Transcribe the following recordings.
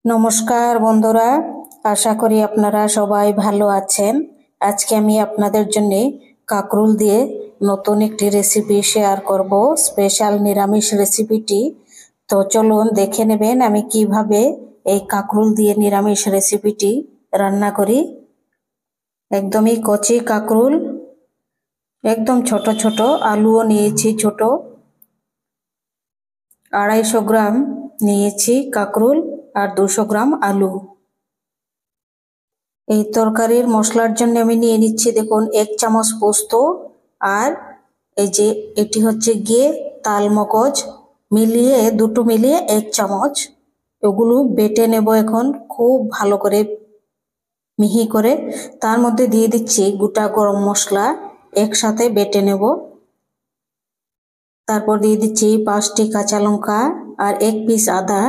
নমস্কার বন্ধুরা, আশা করি আপনারা সবাই ভালো আছেন। আজকে আমি আপনাদের জন্য কাঁকরোল দিয়ে নতুন একটি রেসিপি শেয়ার করব, স্পেশাল নিরামিষ রেসিপিটি। তো চলুন দেখে নেবেন আমি কিভাবে এই কাঁকরোল দিয়ে নিরামিষ রেসিপিটি রান্না করি। একদমই কচি কাঁকরোল, একদম ছোট ছোট আলুও নিয়েছি ছোট। 250 গ্রাম নিয়েছি কাঁকরোল আর 200 গ্রাম আলু। এই তরকারির মশলার জন্য আমি নিয়ে নিচ্ছি, দেখুন 1 চামচ পোস্ত, আর এই যে এটি হচ্ছে গিয়ে তালমগজ, মিলিয়ে দুটো মিলিয়ে 1 চামচ। ওগুলো বেটে নেব এখন খুব ভালো করে, মিহি করে। তার মধ্যে দিয়ে দিচ্ছি গোটা গরম মশলা, একসাথে বেটে নেব। তারপর দিয়ে দিচ্ছি 5টি কাঁচা লঙ্কা আর 1 পিস আদা।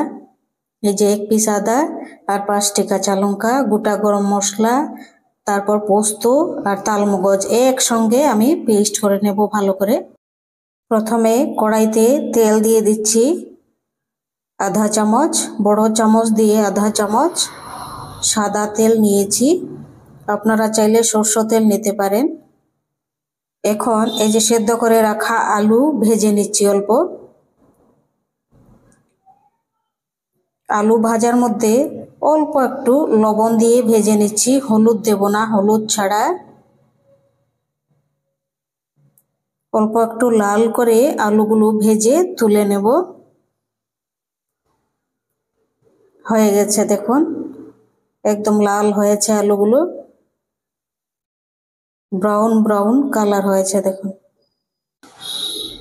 এই যে 1 পিস আদা আর 5টি কাঁচা লঙ্কা, গোটা গরম মশলা, তারপর পোস্ত আর তালমগজ একসঙ্গে আমি পেস্ট করে নেব ভালো করে। প্রথমে কড়াইতে তেল দিয়ে দিচ্ছি আধা চামচ, বড় চামচ দিয়ে আধা চামচ সাদা তেল নিয়েছি, আপনারা চাইলে সরষের তেল নিতে পারেন। এখন এই যে সেদ্ধ করে রাখা আলু ভেজে নিচ্ছি অল্প। আলু ভাজার মধ্যে অল্প একটু লবণ দিয়ে ভেজে নিচ্ছি, হলুদ দেব না, হলুদ ছাড়া। অল্প একটু লাল করে আলুগুলো ভেজে তুলে নেব। হয়ে গেছে দেখুন, একদম লাল হয়েছে আলুগুলো, ব্রাউন ব্রাউন কালার হয়েছে দেখুন।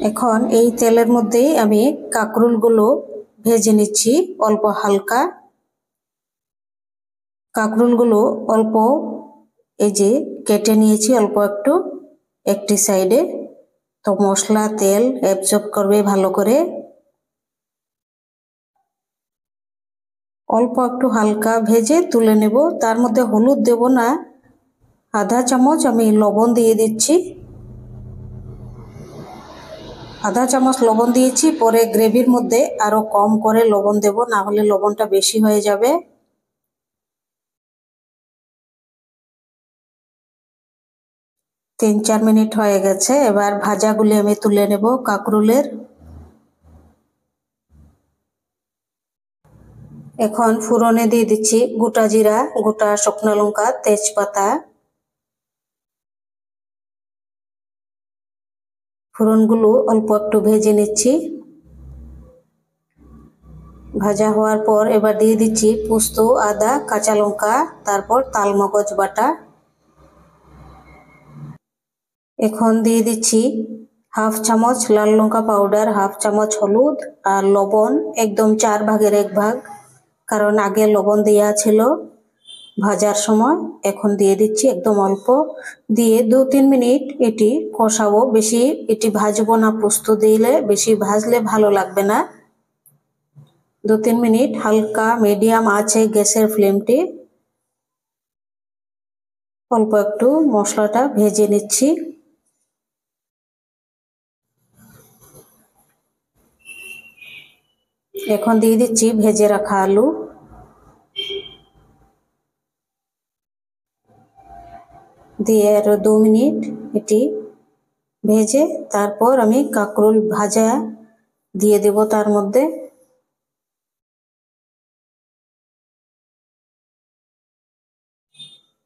এখন এই তেলের মধ্যেই আমি কাঁকরোলগুলো ভেজে নিচ্ছি অল্প হালকা। কাঁকরোলগুলো অল্প এই যে কেটে নিয়েছি অল্প একটু একটি সাইডে, তো মশলা তেল অ্যাবজর্ব করবে ভালো করে। অল্প একটু হালকা ভেজে তুলে নেব। তার মধ্যে হলুদ দেব না, আধা চামচ আমি লবণ দিয়ে দিচ্ছি। আধা চামচ লবণ দিয়েছি, পরে গ্রেভির মধ্যে আরো কম করে লবণ দেব, না হলে লবণটা বেশি হয়ে যাবে। 3-4 মিনিট হয়ে গেছে, এবার ভাজাগুলি আমি তুলে নেব কাঁকরোলের। এখন ফোড়নে দিয়ে দিচ্ছি গোটা জিরা, গোটা শুকনো লঙ্কা, তেজপাতা। ফোড়নগুলো অল্প একটু ভেজে নিচ্ছি। ভাজা হওয়ার পর এবার দিয়ে দিচ্ছি পোস্ত, আদা, কাঁচা লঙ্কা, তারপর তালমগজ বাটা। এখন দিয়ে দিচ্ছি হাফ চামচ লাল লঙ্কা পাউডার, হাফ চামচ হলুদ আর লবণ, একদম 4 ভাগের 1 ভাগ, কারণ আগে লবণ দেওয়া ছিল ভাজার সময়। এখন দিয়ে দিচ্ছি একদম অল্প, দিয়ে 2-3 মিনিট এটি কষাবো। বেশি এটি ভাজবো না, পোস্ত দিলে বেশি ভাজলে ভালো লাগবে না। 2-3 মিনিট হালকা মিডিয়াম আছে গ্যাসের ফ্লেমটি, অল্প একটু মশলাটা ভেজে নিচ্ছি। এখন দিয়ে দিচ্ছি ভেজে রাখা আলু। দিয়ে আরো 2 মিনিট এটি ভেজে তারপর আমি কাঁকরোল ভাজা দিয়ে দেব তার মধ্যে।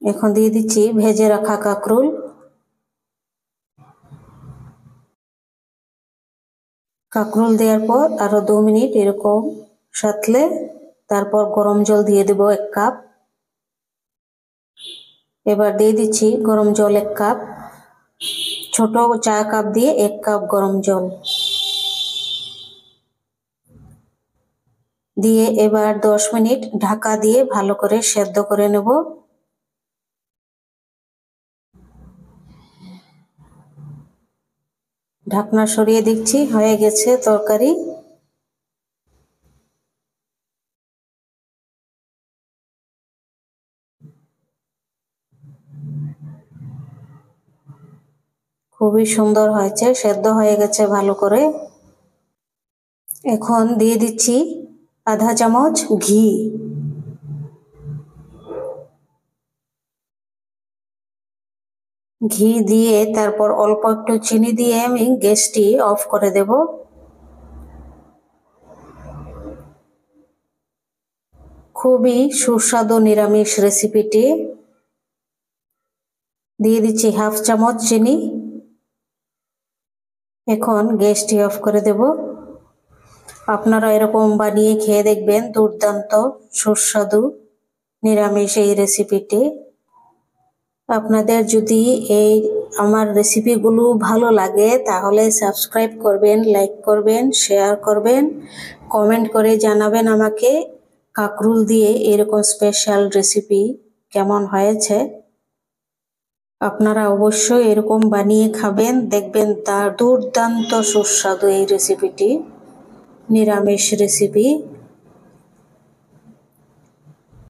এখন দিয়ে দিচ্ছি ভেজে রাখা কাঁকরোল। কাঁকরোল দেওয়ার পর আরো 2 মিনিট এরকম সাঁতলে তারপর গরম জল দিয়ে দেব 1 কাপ। এবার দিয়ে দিচ্ছি গরম জল 1 কাপ, ছোট চা কাপ দিয়ে 1 কাপ গরম জল দিয়ে এবার 10 মিনিট ঢাকা দিয়ে ভালো করে সেদ্ধ করে নেব। ঢাকনা সরিয়ে দিচ্ছি, হয়ে গেছে তরকারি। খুবই সুন্দর হয়েছে, সেদ্ধ হয়ে গেছে ভালো করে। এখন দিয়ে দিচ্ছি আধা চামচ ঘি। ঘি দিয়ে তারপর অল্প একটু চিনি দিয়ে আমি গ্যাসটি অফ করে দেব। খুবই সুস্বাদু নিরামিষ রেসিপিটি। দিয়ে দিচ্ছি হাফ চামচ চিনি। এখন গ্যাসটি অফ করে দেব। আপনারা এরকম বানিয়ে খেয়ে দেখবেন, দুর্দান্ত সুস্বাদু নিরামিষ এই রেসিপিটি। আপনাদের যদি এই আমার রেসিপিগুলো ভালো লাগে তাহলে সাবস্ক্রাইব করবেন, লাইক করবেন, শেয়ার করবেন, কমেন্ট করে জানাবেন আমাকে কাঁকরোল দিয়ে এরকম স্পেশাল রেসিপি কেমন হয়েছে। আপনারা অবশ্যই এরকম বানিয়ে খাবেন, দেখবেন তার দুর্দান্ত সুস্বাদু এই রেসিপিটি, নিরামিষ রেসিপি।